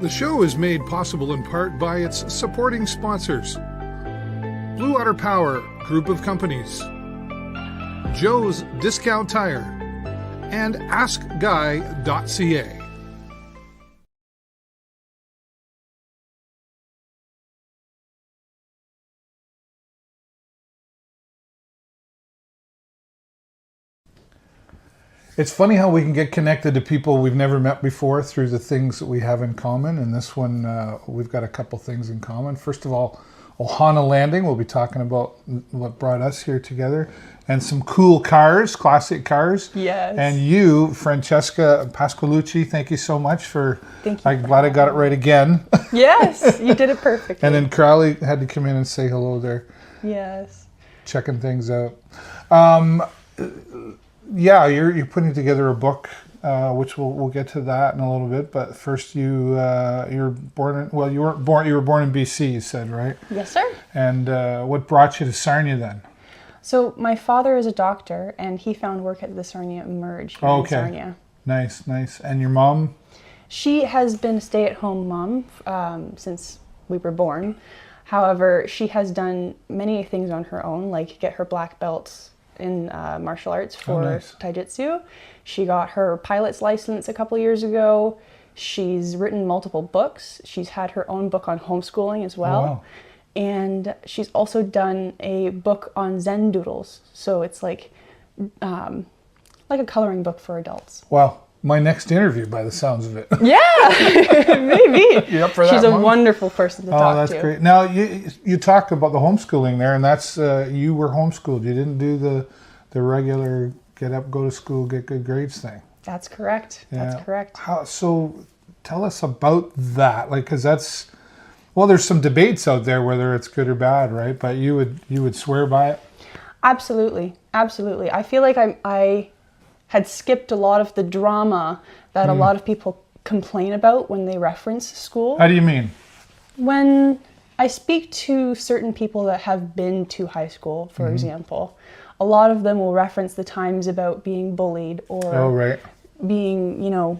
The show is made possible in part by its supporting sponsors: Blue Water Power Group of Companies, Joe's Discount Tire, and AskGuy.ca. It's funny how we can get connected to people we've never met before through the things that we have in common. And this one, we've got a couple things in common. First of all, Ohana Landing. We'll be talking about what brought us here together. And some cool cars, classic cars. Yes. And you, Francesca Pasqualucci, thank you so much for... Thank you. I'm glad I got it right again. Yes, you did it perfectly. And then Crowley had to come in and say hello there. Yes. Checking things out. Yeah, you're putting together a book, which we'll get to that in a little bit. But first, you were born in, you were born in BC. You said, right? Yes, sir. And what brought you to Sarnia then? So my father is a doctor, and he found work at the Sarnia Emerge here in Sarnia. Nice. And your mom? She has been a stay-at-home mom since we were born. However, she has done many things on her own, like get her black belts in martial arts for taijutsu. She got her pilot's license a couple years ago. She's written multiple books. She's had her own book on homeschooling as well. Oh, wow. And she's also done a book on Zen doodles. So it's like a coloring book for adults. Wow. My next interview, by the sounds of it. Yeah, maybe. You up for that? She's a wonderful person to talk to. Oh, that's great. Now, you talked about the homeschooling there, and that's, you were homeschooled. You didn't do the regular get up, go to school, get good grades thing. That's correct. Yeah. That's correct. So tell us about that, like, because that's, well, there's some debates out there whether it's good or bad, right? But you would swear by it? Absolutely. Absolutely. I feel like I had skipped a lot of the drama that a lot of people complain about when they reference school. How do you mean? When I speak to certain people that have been to high school, for example, a lot of them will reference the times about being bullied or being,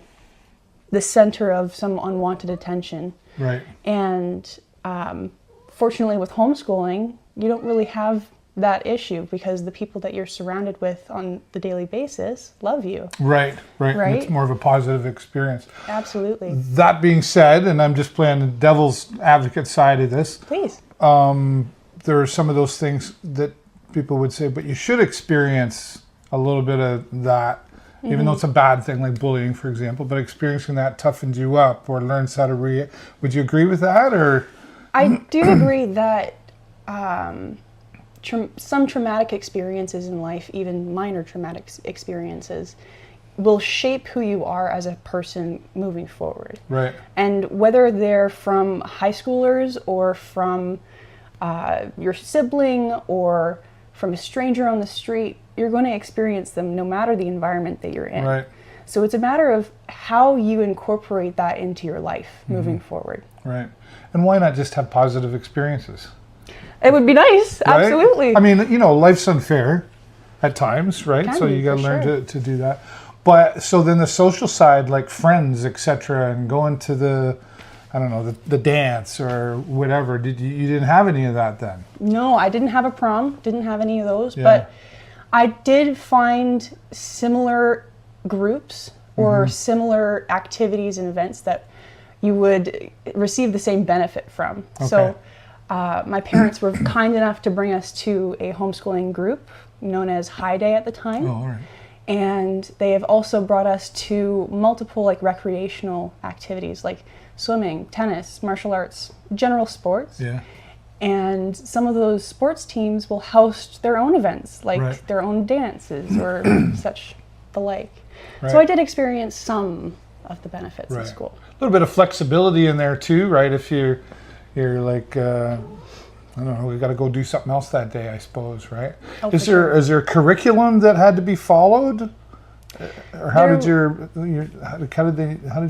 the center of some unwanted attention. Right. And fortunately with homeschooling, you don't really have that issue because the people that you're surrounded with on the daily basis love you. Right. It's more of a positive experience. Absolutely. That being said, and I'm just playing the devil's advocate side of this. Please. There are some of those things that people would say, but you should experience a little bit of that, even though it's a bad thing, like bullying, for example, but experiencing that toughens you up or learns how to Would you agree with that, or? I do agree that some traumatic experiences in life, even minor traumatic experiences, will shape who you are as a person moving forward. Right. And whether they're from high schoolers or from your sibling or from a stranger on the street, you're going to experience them no matter the environment that you're in. Right. So it's a matter of how you incorporate that into your life moving forward. Right. And why not just have positive experiences? It would be nice, right? Absolutely. I mean, life's unfair at times, right? So you got to learn to do that. But so then the social side, like friends, etc., and going to the dance or whatever. You didn't have any of that then? No, I didn't have a prom. Didn't have any of those. Yeah. But I did find similar groups or similar activities and events that you would receive the same benefit from. Okay. So my parents were kind enough to bring us to a homeschooling group known as High Day at the time. Oh, all right. And they have also brought us to multiple recreational activities like swimming, tennis, martial arts, general sports. Yeah. And some of those sports teams will host their own events, like their own dances or such the like. Right. So I did experience some of the benefits of school. A little bit of flexibility in there too, right? If you're like, I don't know, we've got to go do something else that day, I suppose, right? Oh, is there a curriculum that had to be followed? Or how did your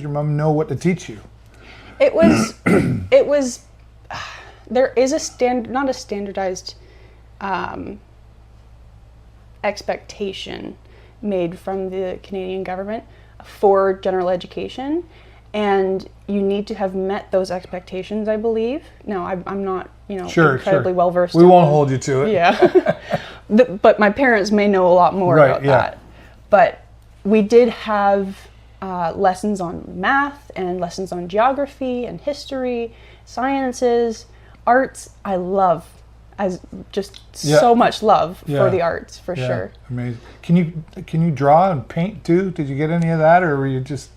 mom know what to teach you? It was there is not a standardized expectation made from the Canadian government for general education, and you need to have met those expectations, I believe. Now, I'm not, Sure, incredibly well versed. We won't hold you to it. Yeah. But my parents may know a lot more about that. But we did have lessons on math and lessons on geography and history, sciences, arts. I love, as just so much love for the arts, for sure. Amazing. Can you draw and paint too? Did you get any of that, or were you just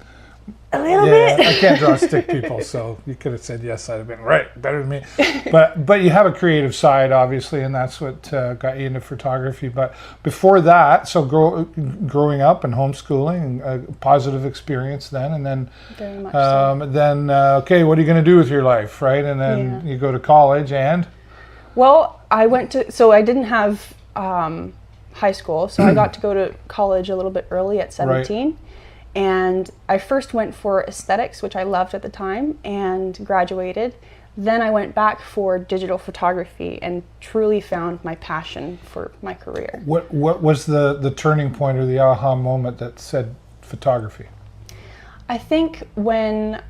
a little bit? I can't draw stick people, so you could have said yes. I'd have been right, better than me. But you have a creative side, obviously, and that's what got you into photography. But before that, so growing up and homeschooling, a positive experience then, and then very much so. Then okay, what are you going to do with your life, right? And then you go to college and. Well, I didn't have high school, so I got to go to college a little bit early at 17. Right. And I first went for aesthetics, which I loved at the time, and graduated. Then I went back for digital photography and truly found my passion for my career. What was the turning point or the aha moment that said photography? I think when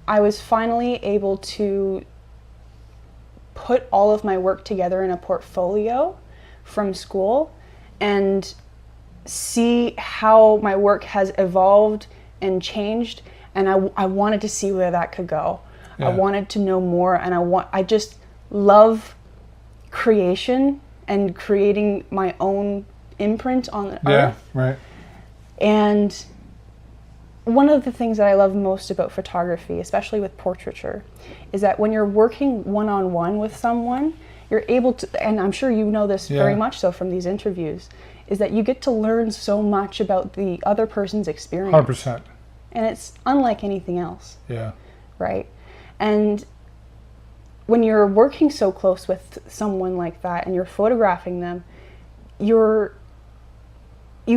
I was finally able to put all of my work together in a portfolio from school and see how my work has evolved and changed, and I wanted to see where that could go. I wanted to know more, and I just love creation and creating my own imprint on the earth. Right. And one of the things that I love most about photography, especially with portraiture, is that when you're working one-on-one with someone, you're able to, and I'm sure you know this very much so from these interviews, is that you get to learn so much about the other person's experience. 100%. And it's unlike anything else. Yeah. Right? And when you're working so close with someone like that and you're photographing them, you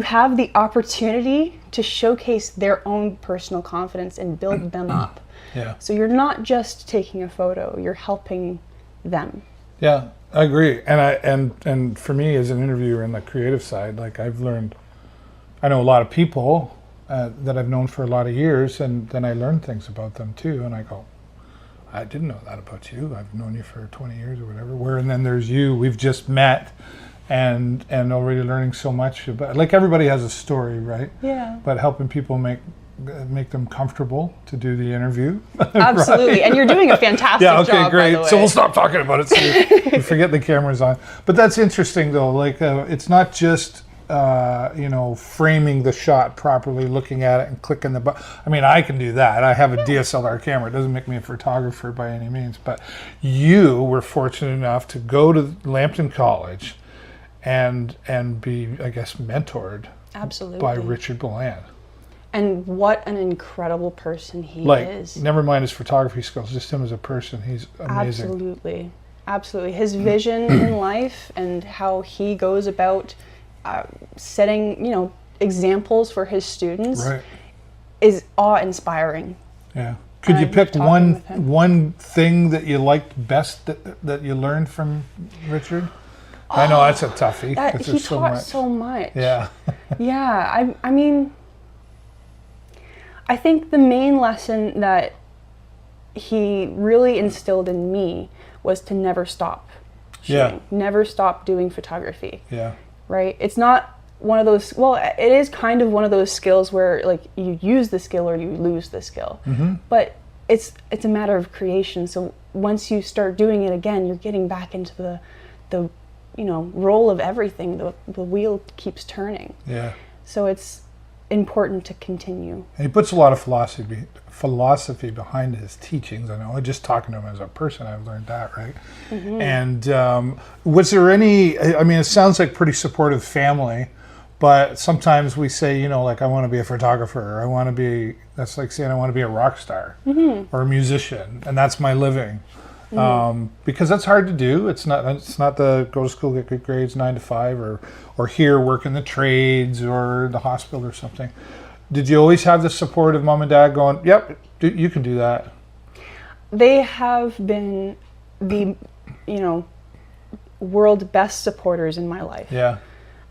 have the opportunity to showcase their own personal confidence and build them up. Yeah. So you're not just taking a photo, you're helping them. Yeah, I agree. And for me as an interviewer in the creative side, like I know a lot of people that I've known for a lot of years, and then I learn things about them too, and I go, I didn't know that about you. I've known you for 20 years or whatever. And then there's you. We've just met and already learning so much about, like, everybody has a story, right? Yeah. But helping people make them comfortable to do the interview. Absolutely. Right? And you're doing a fantastic job, okay, great. by the way. So we'll stop talking about it so we forget the camera's on. But that's interesting though. Like it's not just framing the shot properly, looking at it and clicking the button. I mean, I can do that. I have a DSLR camera. It doesn't make me a photographer by any means. But you were fortunate enough to go to Lambton College and be, I guess, mentored Absolutely. by Richard Boland. And what an incredible person he is. Never mind his photography skills, just him as a person. He's amazing. Absolutely. His vision in life and how he goes about setting, examples for his students is awe-inspiring. Yeah. Could you pick one thing that you liked best that you learned from Richard? I know that's a toughie. He taught so much. Yeah. Yeah. I mean, I think the main lesson that he really instilled in me was to never stop shooting. Never stop doing photography. Yeah. Right? It's not one of those, well, it is kind of one of those skills where, like, you use the skill or you lose the skill. Mm-hmm. But it's a matter of creation. So once you start doing it again, you're getting back into the role of everything. The wheel keeps turning. Yeah. So it's important to continue. And he puts a lot of philosophy behind his teachings. I know, just talking to him as a person, I've learned that, right? Mm-hmm. And was there any, I mean, it sounds like pretty supportive family, but sometimes we say, like, I want to be a photographer, or that's like saying I want to be a rock star or a musician, and that's my living. Because that's hard to do. It's not the go to school, get good grades, 9 to 5, or here work in the trades or the hospital or something. Did you always have the support of mom and dad going, yep, you can do that? They have been the, world best supporters in my life. Yeah.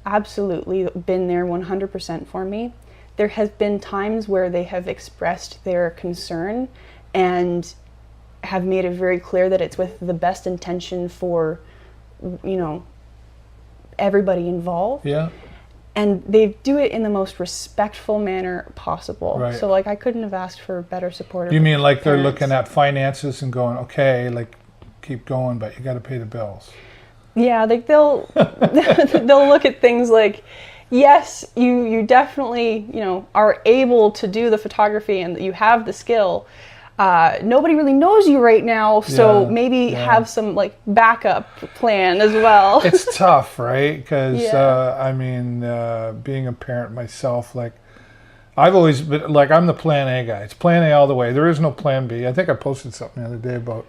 Absolutely been there 100% for me. there has been times where they have expressed their concern and have made it very clear that it's with the best intention for, you know, everybody involved. Yeah. And they do it in the most respectful manner possible. Right. So like I couldn't have asked for better support. You mean like they're parents. looking at finances and going, okay, like keep going, but you got to pay the bills. Yeah, like they'll they'll look at things like, yes, you definitely, you know, are able to do the photography and you have the skill. Nobody really knows you right now, so Yeah, maybe yeah. have some like backup plan as well. It's tough, right? Because Yeah. I mean, being a parent myself, like I've always been like I'm the plan A guy. It's plan A all the way. There is no plan B. I think I posted something the other day about,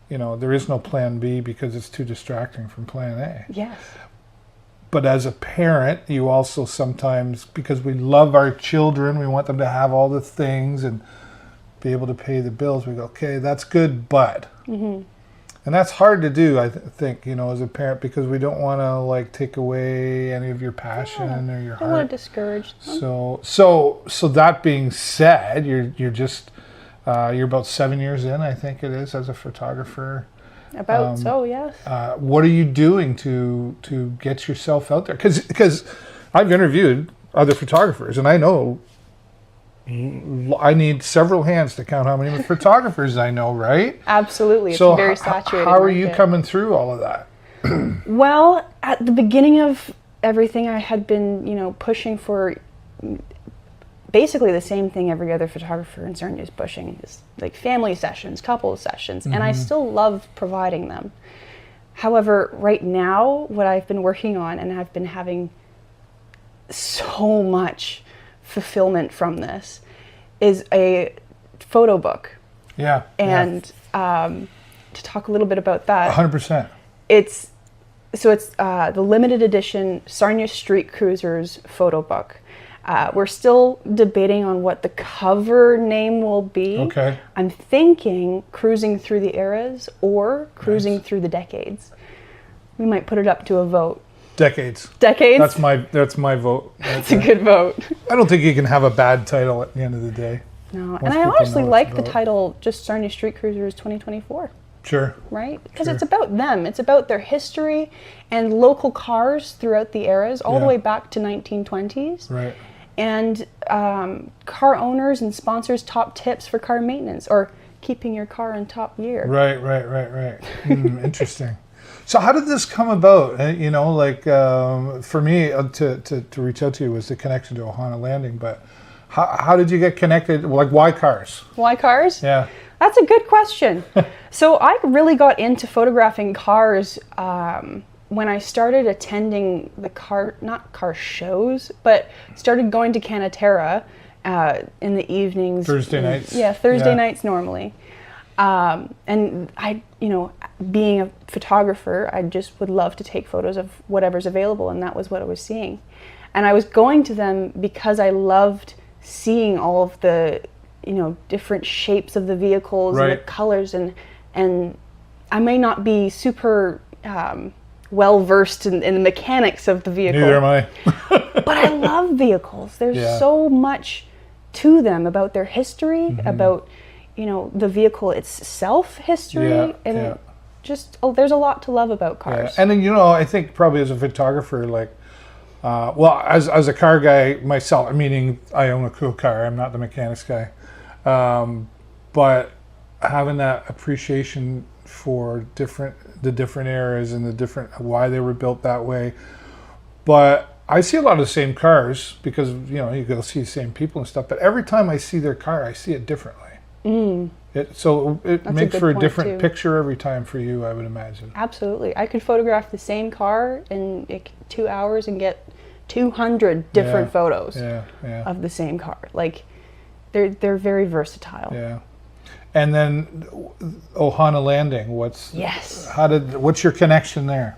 you know, there is no plan B because it's too distracting from plan A. Yes. But as a parent, you also sometimes, because we love our children, we want them to have all the things and be able to pay the bills. We go, okay, that's good, but. And that's hard to do, I think, you know, as a parent, because we don't want to like take away any of your passion or your I don't want heart. to discourage them. So that being said, you're just you're about 7 years in, I think it is, as a photographer. About so, yes. What are you doing to get yourself out there? Because I've interviewed other photographers, and I know I need several hands to count how many photographers I know, right? Absolutely. It's So a very saturated how are you market. coming through all of that? Well, at the beginning of everything, I had been, you know, pushing for basically the same thing every other photographer in Sarnia is pushing, is like family sessions, couple sessions, and I still love providing them. However, right now, what I've been working on, and I've been having so much fulfillment from this, is a photo book. Yeah. And to talk a little bit about that, 100%. it's the limited edition Sarnia Street Cruisers photo book. We're still debating on what the cover name will be. Okay. I'm thinking Cruising Through the Eras or Cruising Through the Decades. We might put it up to a vote. Decades. Decades? That's my vote. That's a good vote. I don't think you can have a bad title at the end of the day. No, Most and I people honestly know what like it's the about. title, just Sarnia Street Cruisers 2024. Sure. Right? Because Sure. it's about them. It's about their history and local cars throughout the eras, all the Yeah. way back to 1920s. Right. And car owners and sponsors' top tips for car maintenance or keeping your car in top gear. Right. Interesting. So how did this come about? You know, like for me to reach out to you was the connection to Ohana Landing, but how did you get connected? Like, why cars? Why cars? Yeah. That's a good question. So I really got into photographing cars when I started attending not car shows, but started going to Canatera in the evenings. Thursday nights. Yeah, Thursday Yeah. nights normally. And I, you know, being a photographer, I just would love to take photos of whatever's available, and that was what I was seeing. And I was going to them because I loved seeing all of the, you know, different shapes of the vehicles and the Right. colors, and I may not be super well versed in the mechanics of the vehicle. Neither am I. But I love vehicles. There's Yeah. so much to them about their history, Mm-hmm. about, you know, the vehicle itself history, Yeah, and yeah. just there's a lot to love about Yeah. cars. And then, you know, I think probably as a photographer, like, well, as a car guy myself, meaning I own a cool car. I'm not the mechanics guy. But having that appreciation for the different eras and the different why they were built that way. But I see a lot of the same cars because, you know, you go see the same people and stuff. But every time I see their car, I see it differently. So it That's a makes good for a point, different too. picture every time for you, I would imagine. Absolutely. I could photograph the same car in 2 hours and get 200 different Yeah. photos Yeah, yeah, of the same car. Like, they're very versatile. yeah. And then Ohana Landing, Yes. what's your connection there?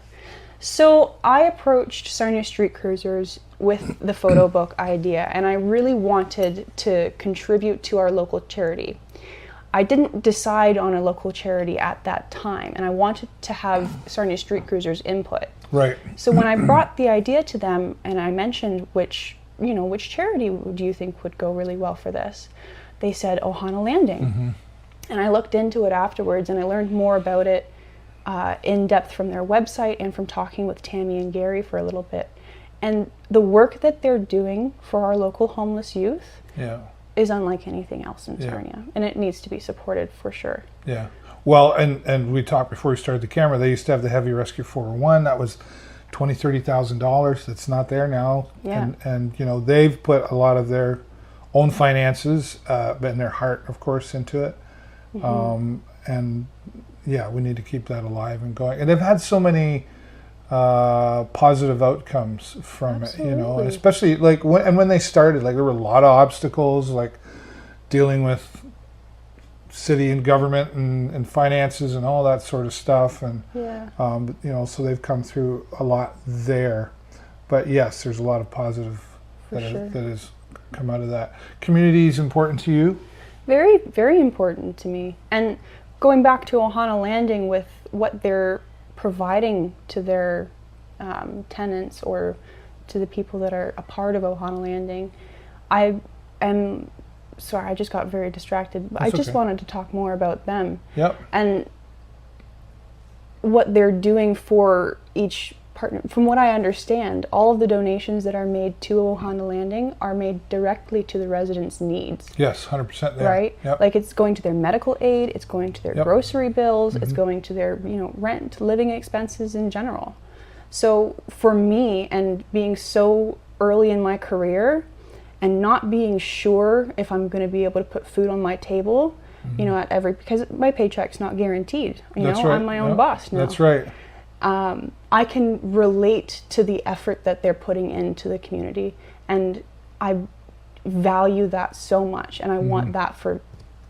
So I approached Sarnia Street Cruisers with the photo book idea, and I really wanted to contribute to our local charity. I didn't decide on a local charity at that time, and I wanted to have Sarnia Street Cruisers input. Right. So when I brought the idea to them and I mentioned which which charity do you think would go really well for this? They said Ohana Landing. And I looked into it afterwards, and I learned more about it in depth from their website and from talking with Tammy and Gary for a little bit. And the work that they're doing for our local homeless youth is unlike anything else in Sarnia, and it needs to be supported for sure. Yeah. Well, and we talked before we started the camera, they used to have the Heavy Rescue 401. That was $20,000-$30,000. It's not there now. Yeah. And they've put a lot of their own finances and their heart, of course, into it. And yeah, we need to keep that alive and going. And they've had so many positive outcomes from it, and especially like when they started, like there were a lot of obstacles, like dealing with city and government and finances and all that sort of stuff, and so they've come through a lot there. But yes, there's a lot of positive that has come out of that. Community is important to you? Very, very important to me. And going back to Ohana Landing, with what they're providing to their tenants or to the people that are a part of Ohana Landing, I am sorry, I just got very distracted. I just wanted to talk more about them. Yep. And what they're doing for each partner. From what I understand, all of the donations that are made to Ohana Landing are made directly to the residents' needs. Yes, 100% there. Right? Yep. Like it's going to their medical aid, it's going to their grocery bills, it's going to their, rent, living expenses in general. So for me, and being so early in my career and not being sure if I'm going to be able to put food on my table, because my paycheck's not guaranteed. That's right. I'm my own boss now. That's right. I can relate to the effort that they're putting into the community, and I value that so much, and I want that for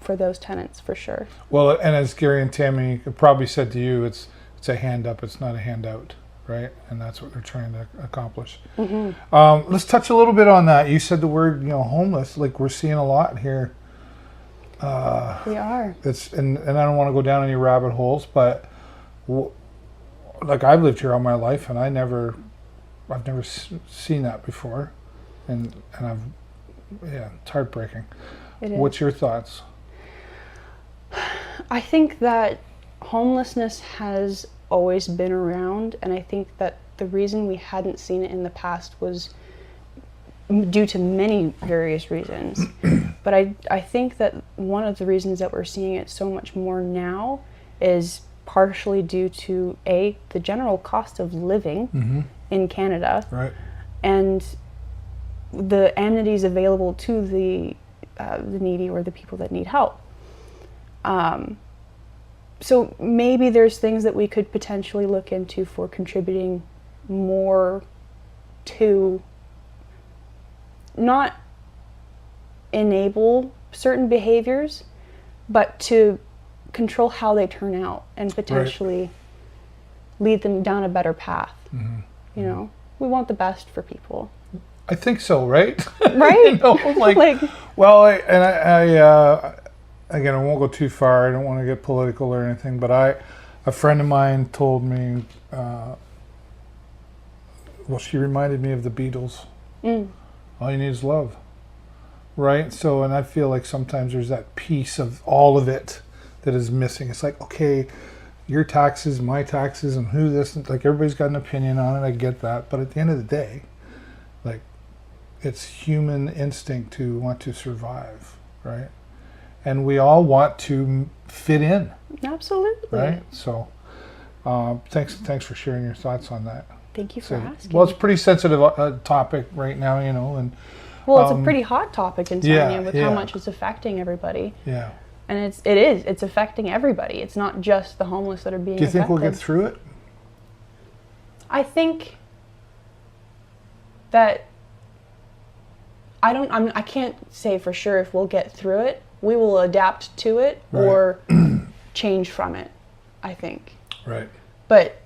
those tenants for sure. Well, and as Gary and Tammy probably said to you, it's a hand up, it's not a handout, right? And that's what they're trying to accomplish. Let's touch a little bit on that. You said the word, homeless, like we're seeing a lot here. We are. And I don't want to go down any rabbit holes, but like I've lived here all my life, and I've never seen that before, and it's heartbreaking. It is. What's your thoughts? I think that homelessness has always been around, and I think that the reason we hadn't seen it in the past was due to many various reasons. But I think that one of the reasons that we're seeing it so much more now is partially due to the general cost of living in Canada, right, and the amenities available to the needy or the people that need help. So maybe there's things that we could potentially look into for contributing more to not enable certain behaviors, but to control how they turn out and potentially lead them down a better path. We want the best for people. I think so, right? Right? Well, again, I won't go too far. I don't want to get political or anything, but a friend of mine told me, she reminded me of the Beatles. All you need is love, right? So, and I feel like sometimes there's that piece of all of it that is missing. It's like, okay, your taxes, my taxes, and who this, like everybody's got an opinion on it. I get that. But at the end of the day, like, it's human instinct to want to survive, right? And we all want to fit in. Absolutely. Right? So, thanks for sharing your thoughts on that. Thank you for asking. Well, it's a pretty sensitive topic right now, and well, it's a pretty hot topic in Sarnia with how much it's affecting everybody. Yeah. And it's affecting everybody. It's not just the homeless that are being affected. Do you think we'll get through it? I think that I can't say for sure if we'll get through it. We will adapt to it or change from it, I think. Right. But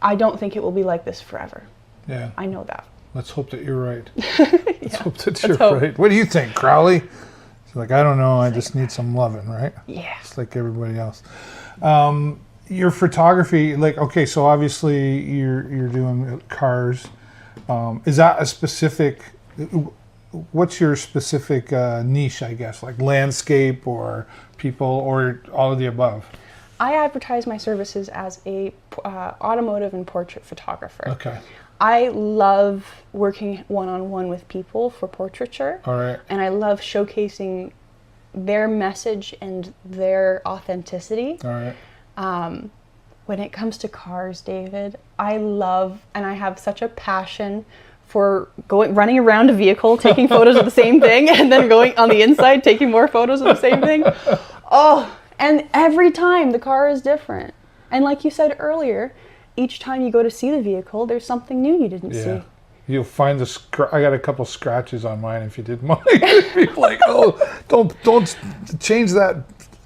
I don't think it will be like this forever. Yeah. I know that. Let's hope that you're right. Let's hope that you're right. What do you think, Crowley? It's like, I don't know. I just need some loving, right? Yeah. Just like everybody else. Your photography, okay, so obviously you're doing cars. Is that a specific what's your specific niche, I guess, like landscape or people or all of the above? I advertise my services as a automotive and portrait photographer. Okay. I love working one-on-one with people for portraiture. All right. And I love showcasing their message and their authenticity. All right. When it comes to cars, David, I love, and I have such a passion for running around a vehicle, taking photos of the same thing, and then going on the inside, taking more photos of the same thing. Oh, and every time the car is different. And like you said earlier, each time you go to see the vehicle, there's something new you didn't see. You'll find I got a couple scratches on mine if you didn't mind. People like, oh, don't change that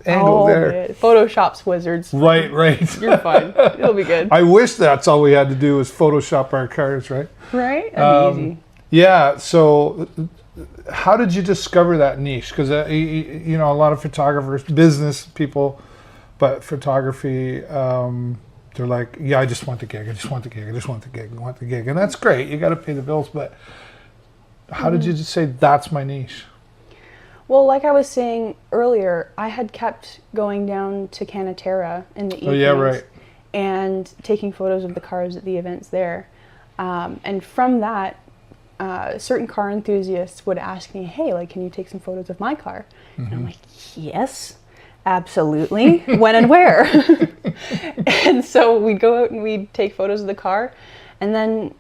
angle there. Man. Photoshop's wizards. Right. You're fine. It'll be good. I wish that's all we had to do was Photoshop our cars, right? Right? That'd be easy. Yeah. So, how did you discover that niche? Because you know, a lot of photographers, business people, but photography, they're like, yeah, I just want the gig. I just want the gig. I just want the gig. I want the gig, and that's great. You got to pay the bills, but how did you just say that's my niche? Well, like I was saying earlier, I had kept going down to Canatera in the evenings and taking photos of the cars at the events there. And from that, certain car enthusiasts would ask me, hey, like, can you take some photos of my car? And I'm like, yes, absolutely. When and where? And so we'd go out and we'd take photos of the car. And then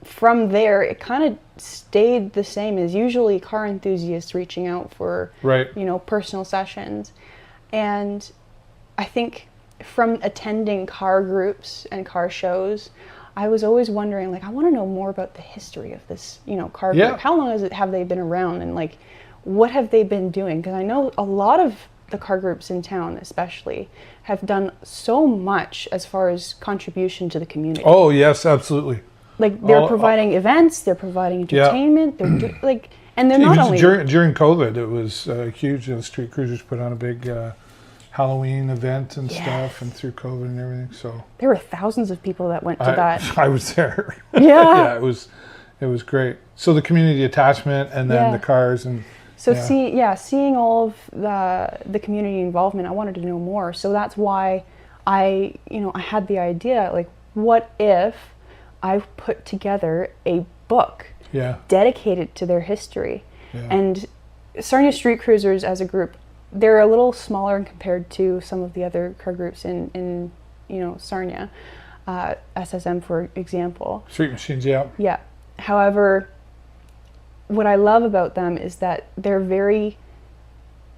from there, it kind of stayed the same as usually car enthusiasts reaching out for, you know, personal sessions. And I think from attending car groups and car shows, I was always wondering, like, I want to know more about the history of this, you know, car group. How long have they been around, and like, what have they been doing? Because I know a lot of the car groups in town, especially, have done so much as far as contribution to the community. Oh yes, absolutely. Like, they're providing events, they're providing entertainment, they're like, and they're not only during COVID, it was huge. The Street Cruisers put on a big Halloween event and stuff, and through COVID and everything. So there were thousands of people that went to that. I was there. Yeah, it was great. So the community attachment, and then the cars, and so seeing all of the community involvement, I wanted to know more. So that's why I had the idea, like, what if I put together a book dedicated to their history. And Sarnia Street Cruisers as a group, they're a little smaller compared to some of the other car groups in you know, Sarnia, SSM for example. Street Machines, yeah. However, what I love about them is that they're very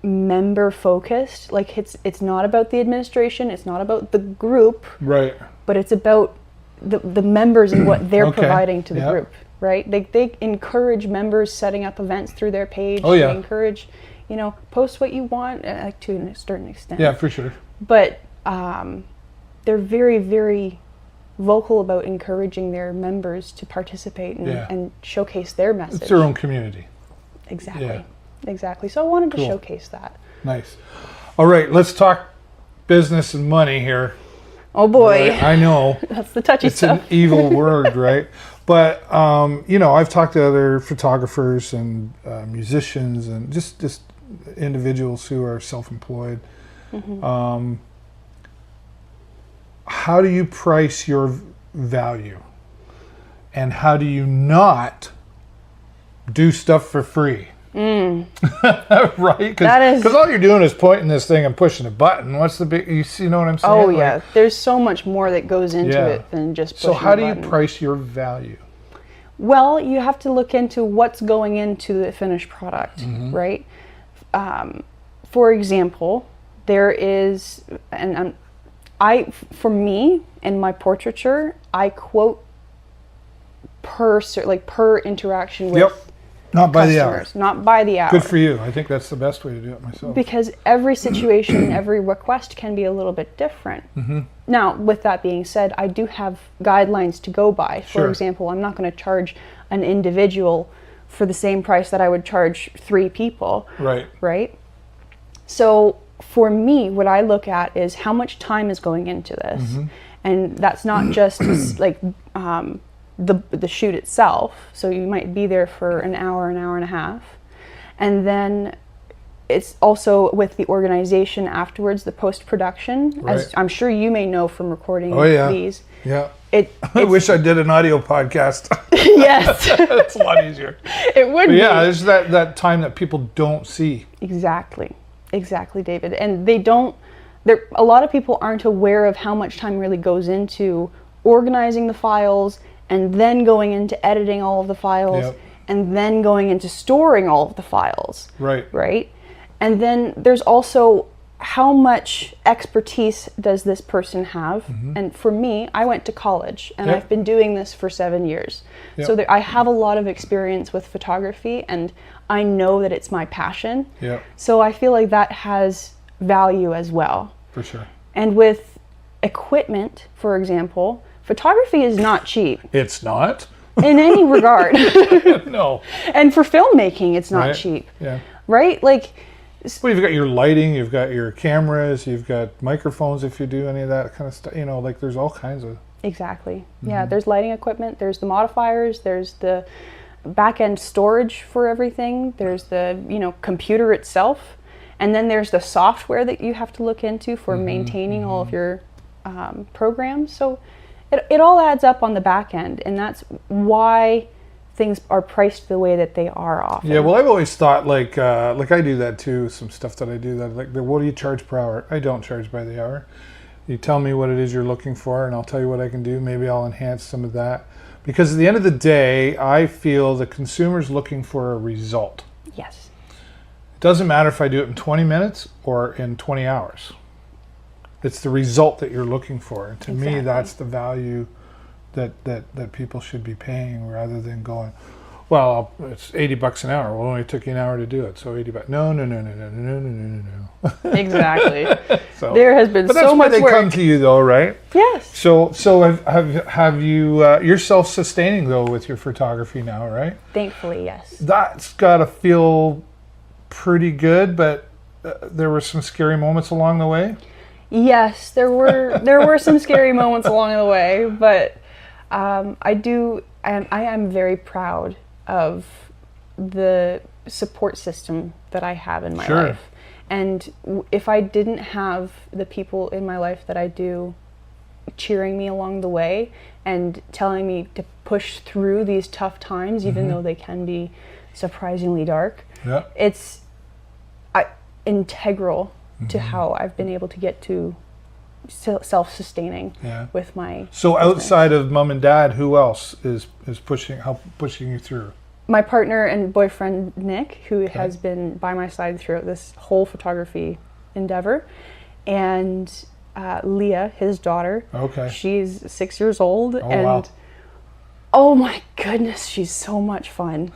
member focused. Like, it's not about the administration, it's not about the group, right? But it's about the members and what they're providing to the group, right? They encourage members setting up events through their page. They encourage, you know, post what you want, to a certain extent. Yeah, for sure. But they're very, very vocal about encouraging their members to participate and showcase their message. It's their own community. Exactly. So I wanted to showcase that. Nice. All right, let's talk business and money here. Oh boy. Right? I know. That's the touchy stuff. It's an evil word, right? But, you know, I've talked to other photographers and musicians and just individuals who are self-employed. How do you price your value? And how do you not do stuff for free? Right? Because all you're doing is pointing this thing and pushing a button. What's the big, you know what I'm saying? Oh, yeah. There's so much more that goes into it than just pushing a button. So how do you price your value? Well, you have to look into what's going into the finished product, right? For example, there is, for me, in my portraiture, I quote per interaction with not by customers, the hour. Not by the hour. Good for you. I think that's the best way to do it myself. Because every situation, every request can be a little bit different. Now, with that being said, I do have guidelines to go by. For example, I'm not going to charge an individual for the same price that I would charge 3 people. Right? So for me, what I look at is how much time is going into this. And that's not just like the shoot itself. So you might be there for an hour and a half. And then it's also with the organization afterwards, the post-production, as I'm sure you may know from recording these. Yeah. I wish I did an audio podcast. Yes. It's a lot easier. It would be. Yeah, there's that time that people don't see. Exactly, David. And a lot of people aren't aware of how much time really goes into organizing the files and then going into editing all of the files and then going into storing all of the files. Right? And then there's also how much expertise does this person have? And for me, I went to college and I've been doing this for 7 years. So I have a lot of experience with photography and I know that it's my passion. So I feel like that has value as well. For sure. And with equipment, for example, photography is not cheap. It's not? In any regard. No. And for filmmaking, it's not cheap. Yeah. Right? Like, well, you've got your lighting, you've got your cameras, you've got microphones if you do any of that kind of stuff. You know, like there's all kinds of... Exactly. Yeah, there's lighting equipment, there's the modifiers, there's the back-end storage for everything, there's the, computer itself, and then there's the software that you have to look into for maintaining all of your programs. So it all adds up on the back end, and that's why things are priced the way that they are often. Yeah, well, I've always thought like I do that too. Some stuff that I do that what do you charge per hour? I don't charge by the hour. You tell me what it is you're looking for, and I'll tell you what I can do. Maybe I'll enhance some of that, because at the end of the day, I feel the consumer's looking for a result. Yes. It doesn't matter if I do it in 20 minutes or in 20 hours. It's the result that you're looking for, and to me, that's the value that people should be paying, rather than going, well, it's $80 an hour. Well, it only took you an hour to do it, so $80. No. Exactly. So, there has been so much work. But that's why they come to you, though, right? Yes. So have you? You're self-sustaining though with your photography now, right? Thankfully, yes. That's got to feel pretty good, but there were some scary moments along the way. Yes, there were some scary moments along the way, but. I am very proud of the support system that I have in my life. And if I didn't have the people in my life that I do cheering me along the way and telling me to push through these tough times, even though they can be surprisingly dark, it's integral to how I've been able to get to self-sustaining with my So outside of mom and dad, who else is pushing you through? My partner and boyfriend Nick, who has been by my side throughout this whole photography endeavor, and Leah, his daughter. She's 6 years old, and oh my goodness, she's so much fun.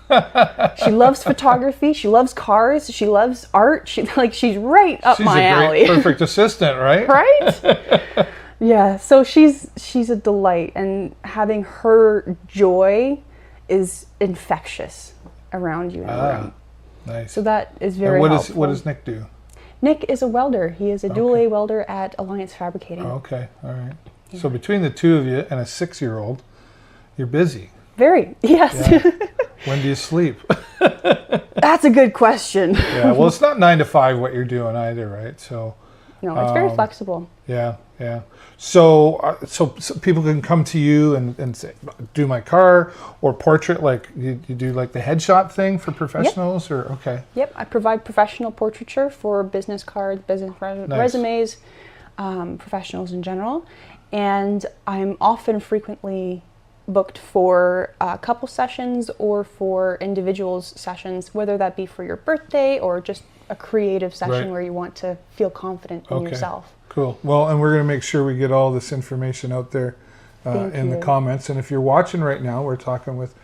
She loves photography. She loves cars. She loves art. She's right up my alley. She's a perfect assistant, right? Right? Yeah. So she's a delight, and having her joy is infectious around you in the room. Nice. So that is very helpful. What does Nick do? Nick is a welder. He is a dual A welder at Alliance Fabricating. Okay. All right. Yeah. So between the two of you and a 6-year-old, you're busy. Very, yes. Yeah. When do you sleep? That's a good question. Yeah, well, it's not 9 to 5 what you're doing either, right? So no, it's very flexible. Yeah. So people can come to you and say, do my car or portrait, like you do like the headshot thing for professionals, or okay. Yep, I provide professional portraiture for business cards, business resumes, professionals in general, and I'm frequently booked for couple sessions or for individuals sessions, whether that be for your birthday or just a creative session where you want to feel confident in yourself. Cool. Well, and we're going to make sure we get all this information out there in the comments. And if you're watching right now, we're talking with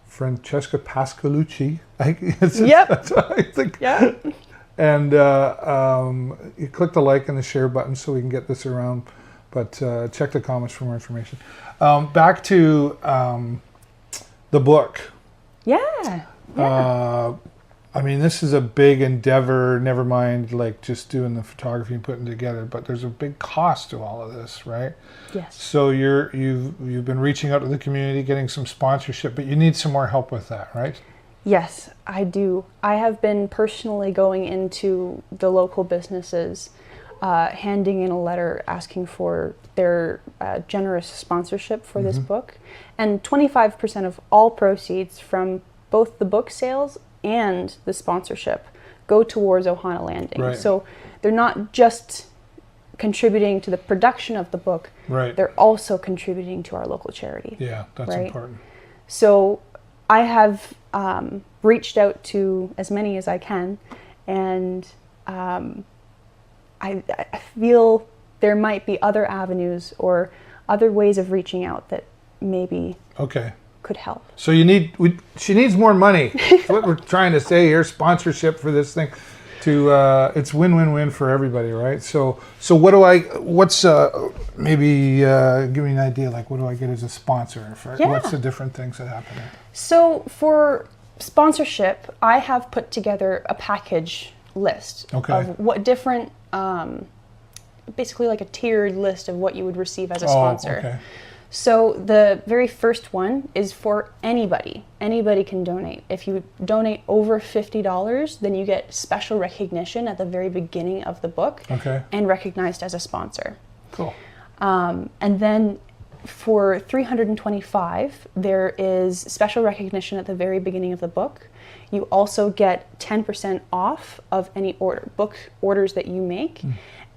Francesca Pasqualucci. And you click the like and the share button so we can get this around. But check the comments for more information. Back to the book. Yeah. I mean, this is a big endeavor, never mind like just doing the photography and putting it together, but there's a big cost to all of this, right? Yes. So you've been reaching out to the community, getting some sponsorship, but you need some more help with that, right? Yes, I do. I have been personally going into the local businesses, handing in a letter asking for their generous sponsorship for this book. And 25% of all proceeds from both the book sales and the sponsorship go towards Ohana Landing. Right. So they're not just contributing to the production of the book, Right. they're also contributing to our local charity. Yeah, that's Right. important. So I have reached out to as many as I can, and I feel there might be other avenues or other ways of reaching out that maybe Okay. could help. So she needs more money. That's what we're trying to say here. Sponsorship for this thing, it's win-win-win for everybody, right? So maybe give me an idea. Like, what do I get as a sponsor? Yeah. What's the different things that happen? So for sponsorship, I have put together a package list Okay. of what different, basically like a tiered list of what you would receive as a sponsor. Okay. So the very first one is for anybody. Anybody can donate. If you donate over $50, then you get special recognition at the very beginning of the book Okay. and recognized as a sponsor. Cool. And then for 325, there is special recognition at the very beginning of the book. You also get 10% off of any book orders that you make.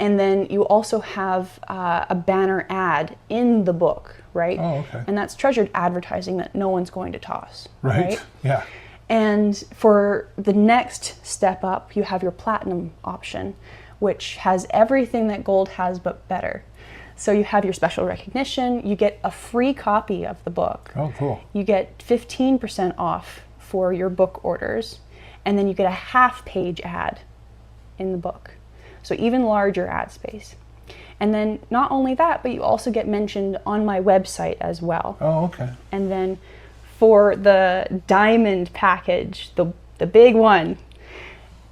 And then you also have a banner ad in the book, right? Oh, okay. And that's treasured advertising that no one's going to toss. Right. Yeah. And for the next step up, you have your platinum option, which has everything that gold has but better. So you have your special recognition, you get a free copy of the book. Oh, cool. You get 15% off for your book orders, and then you get a half-page ad in the book. So even larger ad space. And then not only that, but you also get mentioned on my website as well. Oh, okay. And then for the diamond package, the big one,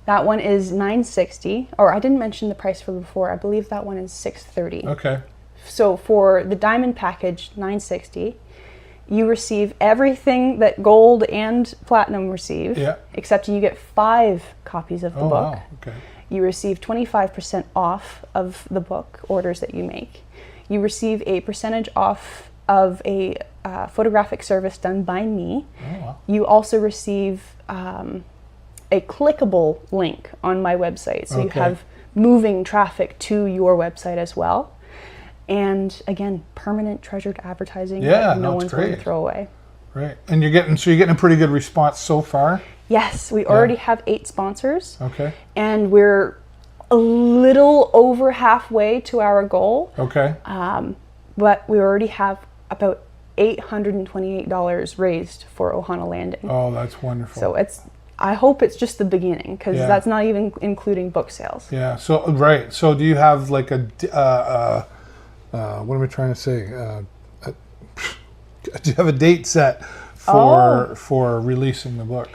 that one is $960, or I didn't mention the price for before. I believe that one is $630. Okay. So for the diamond package, $960, you receive everything that gold and platinum receive, Yeah. except you get 5 copies of the Oh, book. wow. Okay. You receive 25% off of the book orders that you make. You receive a percentage off of a photographic service done by me. Oh, wow. You also receive a clickable link on my website. So you Okay. have moving traffic to your website as well. And again, permanent treasured advertising Yeah, that no no, it's one's going to great. throw away. Right. And you're getting a pretty good response so far. Yes, we already have 8 sponsors. Okay. And we're a little over halfway to our goal. Okay. But we already have about $828 raised for Ohana Landing. Oh, that's wonderful. So I hope it's just the beginning, because Yeah. that's not even including book sales. Yeah. So right. So do you have like what am I trying to say? Do you have a date set for releasing the book?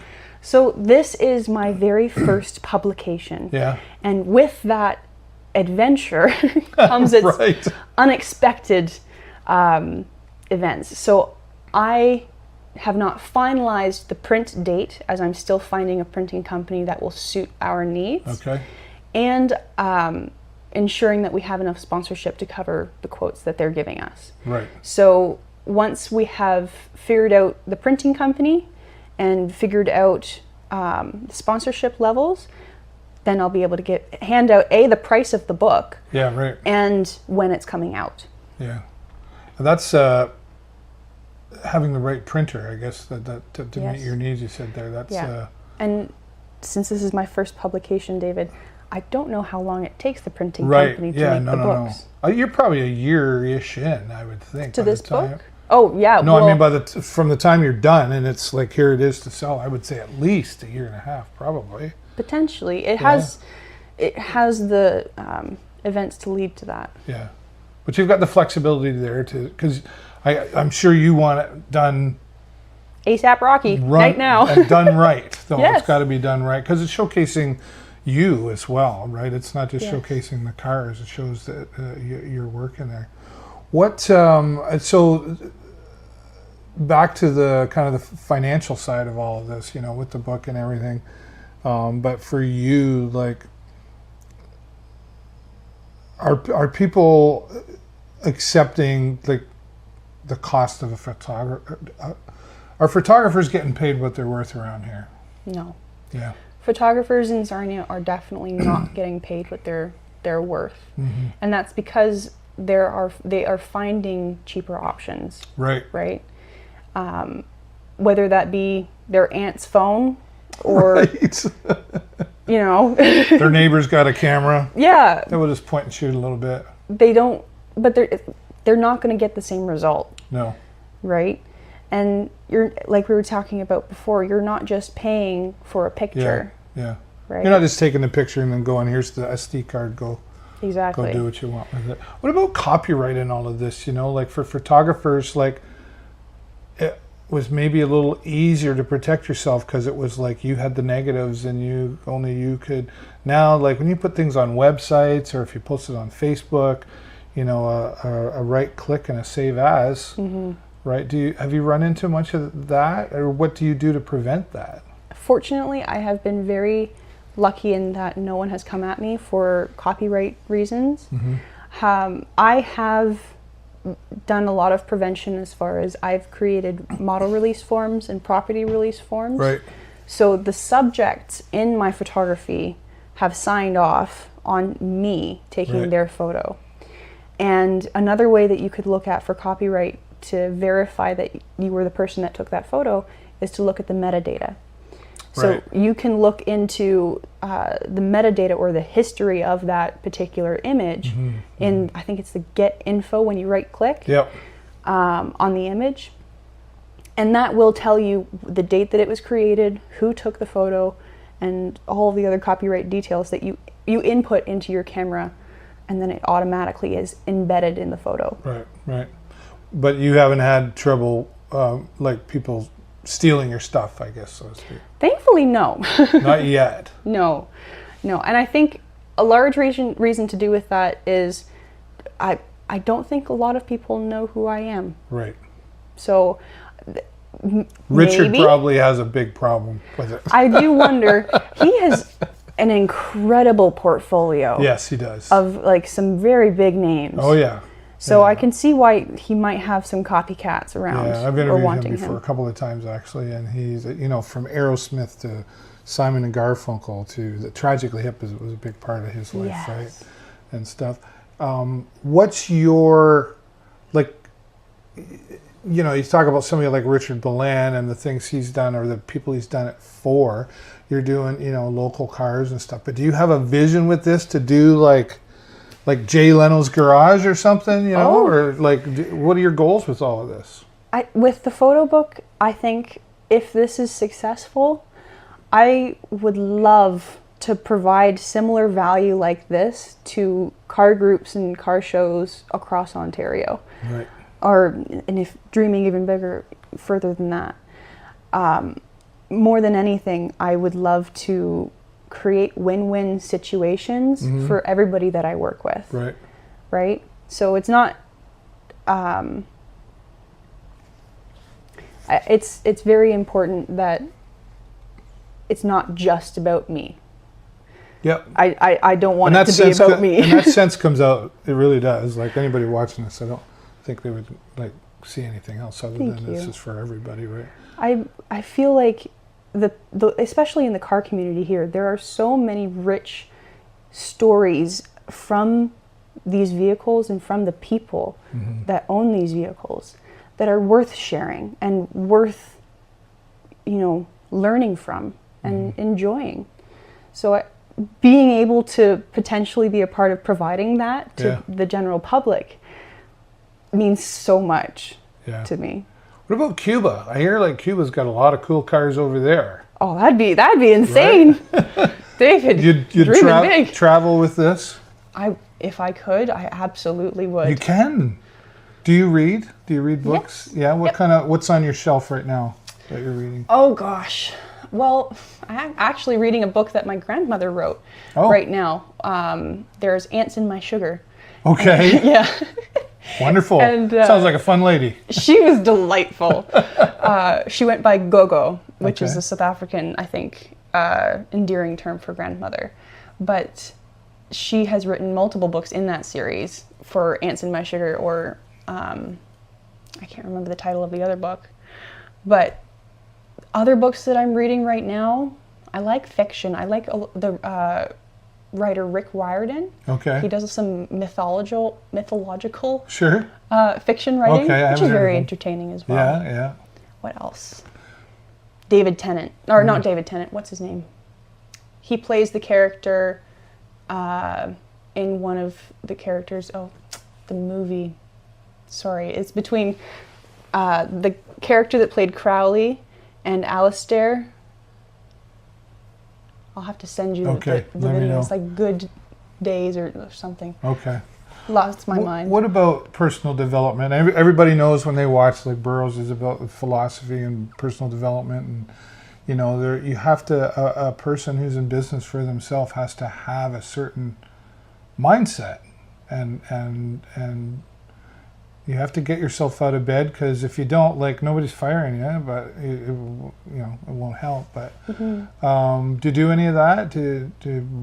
So this is my very first publication. Yeah. And with that adventure comes its Right. unexpected events. So I have not finalized the print date, as I'm still finding a printing company that will suit our needs. Okay. And ensuring that we have enough sponsorship to cover the quotes that they're giving us. Right. So once we have figured out the printing company and figured out sponsorship levels, then I'll be able to hand out the price of the book. Yeah. Right. And when it's coming out. Yeah. And that's having the right printer, I guess, to meet Yes. your needs. You said there. That's Yeah. And since this is my first publication, David, I don't know how long it takes the printing right. company to Yeah. make No. the No. books. No. You're probably a year-ish in, I would think. To by the this time- book? Oh, yeah. No, well, I mean from the time you're done and it's like here it is to sell. I would say at least a year and a half, probably. potentially. It has the events to lead to that. Yeah, but you've got the flexibility there because I'm sure you want it done ASAP Rocky, right now. And done right, though. Yes. It's got to be done right because it's showcasing you as well, right? It's not just Yes. showcasing the cars. It shows that you're working there. What, so back to the kind of the financial side of all of this, you know, with the book and everything. But for you, like, are people accepting like the cost of a photographer? Are photographers getting paid what they're worth around here? No. Yeah. Photographers in Sarnia are definitely not getting paid what they're worth. Mm-hmm. And that's because they are finding cheaper options. Right. Right? Whether that be their aunt's phone or, Right. you know. Their neighbor's got a camera. Yeah. They will just point and shoot a little bit. They don't, but they're not going to get the same result. No. Right? And you're, like we were talking about before, you're not just paying for a picture. Yeah. Right? You're not just taking the picture and then going, here's the SD card, go Exactly. do what you want with it. What about copyright and all of this? You know, like for photographers, like it was maybe a little easier to protect yourself because it was like you had the negatives and only you could. Now, like when you put things on websites or if you post it on Facebook, you know, a right click and a save as, right? Have you run into much of that, or what do you do to prevent that? Fortunately, I have been very lucky in that no one has come at me for copyright reasons. I have done a lot of prevention as far as I've created model release forms and property release forms. Right. So the subjects in my photography have signed off on me taking Right. their photo. And another way that you could look at for copyright to verify that you were the person that took that photo is to look at the metadata. So Right. you can look into the metadata or the history of that particular image in, I think it's the get info when you right click Yep. on the image. And that will tell you the date that it was created, who took the photo, and all of the other copyright details that you input into your camera, and then it automatically is embedded in the photo. Right. Right. But you haven't had trouble like people stealing your stuff, I guess, so to speak. Thankfully, no. Not yet. No. And I think a large reason to do with that is I don't think a lot of people know who I am. Right. So Richard maybe, probably has a big problem with it. I do wonder. He has an incredible portfolio. Yes, he does. Of like some very big names. Oh yeah. So Yeah. I can see why he might have some copycats around Yeah, I've or interviewed him wanting before a couple of times actually, and he's, you know, from Aerosmith to Simon and Garfunkel to the Tragically Hip was a big part of his life, Yes. right, and stuff. What's your, like, you know, you talk about somebody like Richard Bellan and the things he's done or the people he's done it for. You're doing, you know, local cars and stuff, but do you have a vision with this to do like Jay Leno's Garage or something, you know, or like, what are your goals with all of this? With the photo book, I think if this is successful, I would love to provide similar value like this to car groups and car shows across Ontario. Right. And if dreaming even bigger, further than that. More than anything, I would love to create win-win situations for everybody that I work with. Right. Right? So it's not, it's very important that it's not just about me. Yep. I don't want it to be about me. And that sense comes out. It really does. Like anybody watching this, I don't think they would like see anything else other than this is for everybody, right? I feel like the especially in the car community here, there are so many rich stories from these vehicles and from the people that own these vehicles that are worth sharing and worth, you know, learning from and enjoying. So being able to potentially be a part of providing that to the general public means so much to me. What about Cuba? I hear like Cuba's got a lot of cool cars over there. Oh, that'd be insane. Right? David, you'd dreaming big. Travel with this? If I could, I absolutely would. You can. Do you read? Do you read books? Yes. Yeah. What kind of? What's on your shelf right now? that you're reading? Oh gosh. Well, I'm actually reading a book that my grandmother wrote right now. There's Ants in My Sugar. Okay. Yeah. Wonderful. And, sounds like a fun lady. She was delightful. She went by Gogo, which is a South African, I think, endearing term for grandmother. But she has written multiple books in that series for Ants in My Sugar, or I can't remember the title of the other book. But other books that I'm reading right now, I like fiction. I like the writer Rick Riordan. Okay. He does some mythological Sure. fiction writing, Okay, which is very entertaining as well. Yeah. What else? David Tennant, or not David Tennant, what's his name? He plays the character in one of the characters, the movie. Sorry, it's between the character that played Crowley and Alistair. I'll have to send you the video. It's like Good Days or something. Okay. Lost my mind. What about personal development? Everybody knows when they watch, like Burrows is about philosophy and personal development, and you know, you have to. A person who's in business for themselves has to have a certain mindset, and you have to get yourself out of bed, because if you don't, like, nobody's firing you, but it won't help. But do you do any of that? To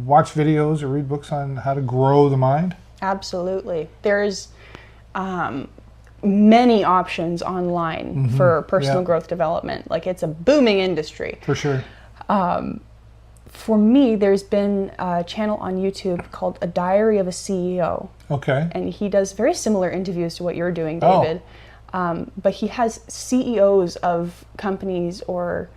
watch videos or read books on how to grow the mind? Absolutely. There's many options online for personal growth development. Like, it's a booming industry. For sure. For me, there's been a channel on YouTube called A Diary of a CEO. Okay. And he does very similar interviews to what you're doing, David. But he has CEOs of companies or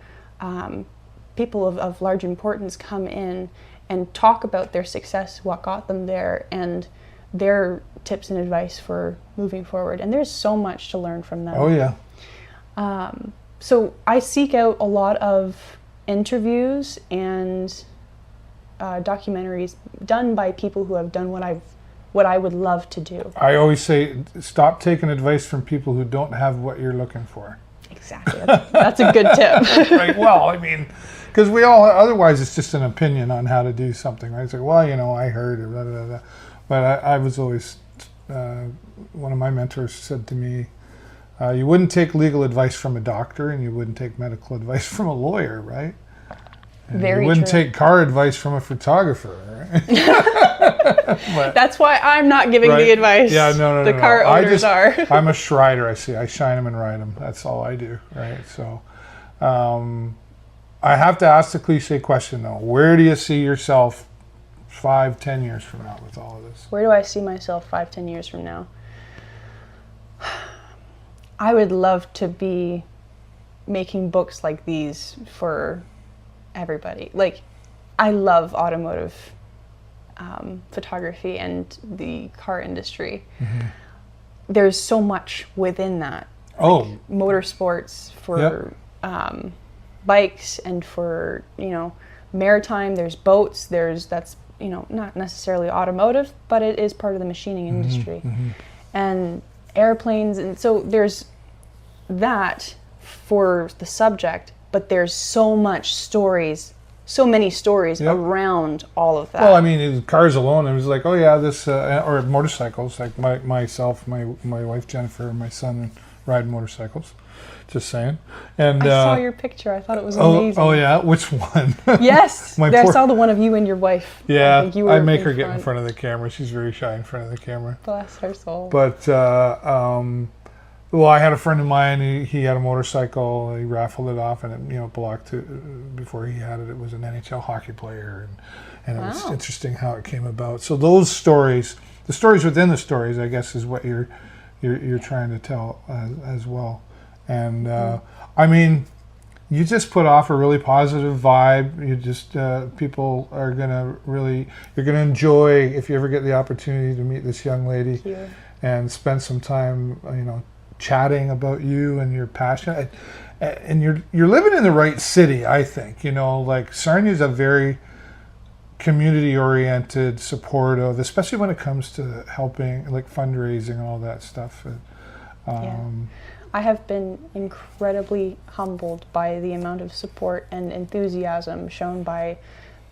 people of large importance come in and talk about their success, what got them there, and their tips and advice for moving forward. And there's so much to learn from them. Oh, yeah. So I seek out a lot of interviews and documentaries done by people who have done what I would love to do. I always say, stop taking advice from people who don't have what you're looking for. Exactly. That's a good tip. Right. Well, I mean, because we all, otherwise it's just an opinion on how to do something, right? It's like, well, you know, I heard it, blah, blah, blah. But I was always, one of my mentors said to me, you wouldn't take legal advice from a doctor, and you wouldn't take medical advice from a lawyer, right? And Very you wouldn't true. take car advice from a photographer, right? But, That's why I'm not giving the advice. Yeah, no. The car owners are. I'm a Schrider. I shine them and ride them. That's all I do, right? So, I have to ask the cliche question though: where do you see yourself 5-10 years from now with all of this? Where do I see myself 5-10 years from now? I would love to be making books like these for everybody. Like, I love automotive photography and the car industry. There's so much within that. Oh, like motorsports for bikes, and for, you know, maritime. There's boats. That's, you know, not necessarily automotive, but it is part of the machining industry. And airplanes, and so there's that for the subject, but there's so many stories around all of that. Well, I mean, cars alone, it was like, oh yeah, this, or motorcycles, like myself, my wife Jennifer, and my son ride motorcycles. Just saying. And I saw your picture. I thought it was amazing. Oh yeah, which one? Yes, I saw the one of you and your wife. Yeah, I make her in get front. in front of the camera. She's very shy in front of the camera. Bless her soul. But well, I had a friend of mine. He had a motorcycle. He raffled it off, and it, you know, belonged to, before he had it, it was an NHL hockey player, and it was interesting how it came about. So those stories, the stories within the stories, I guess, is what you're trying to tell as well. And I mean, you just put off a really positive vibe. You just people are gonna you're gonna enjoy if you ever get the opportunity to meet this young lady and spend some time, you know, chatting about you and your passion. And you're living in the right city, I think. You know, like Sarnia's a very community-oriented, supportive, especially when it comes to helping, like fundraising and all that stuff. I have been incredibly humbled by the amount of support and enthusiasm shown by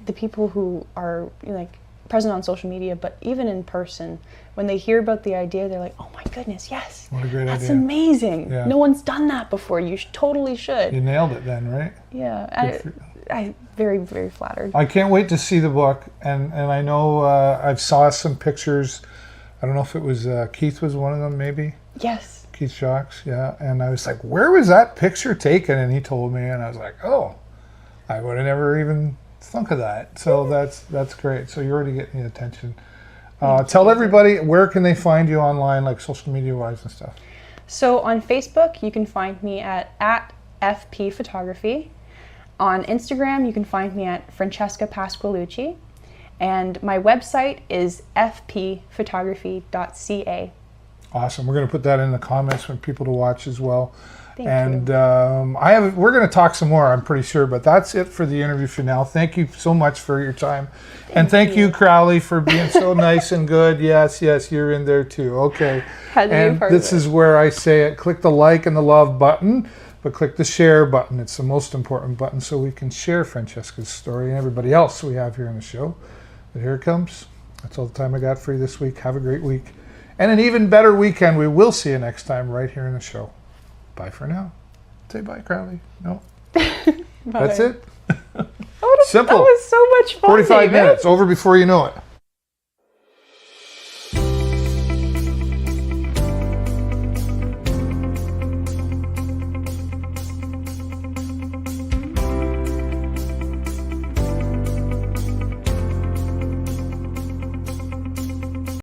the people who are like present on social media, but even in person. When they hear about the idea, they're like, "Oh my goodness, yes! What a great That's idea. amazing! Yeah. No one's done that before. You totally should." You nailed it then, right? Yeah, I'm very, very flattered. I can't wait to see the book, and I know I've saw some pictures. I don't know if it was Keith was one of them, maybe. Yes. Keith Shocks, yeah. And I was like, where was that picture taken? And he told me, and I was like, oh, I would have never even thunk of that. So that's great. So you're already getting the attention. Tell everybody, where can they find you online, like social media wise and stuff? So on Facebook, you can find me at FP Photography. On Instagram, you can find me at Francesca Pasqualucci. And my website is fpphotography.ca. Awesome. We're going to put that in the comments for people to watch as well. Thank and you. We're going to talk some more, I'm pretty sure, but that's it for the interview for now. Thank you so much for your time. And thank you, Crowley, for being so nice and good. Yes, you're in there too. Okay. Had to be a part this of it. is where I say it. Click the like and the love button, but click the share button. It's the most important button so we can share Francesca's story and everybody else we have here on the show. But here it comes. That's all the time I got for you this week. Have a great week. And an even better weekend. We will see you next time right here in the show. Bye for now. Say bye, Crowley. No. That's it. Simple. That was so much fun, 45 David. minutes. Over before you know it.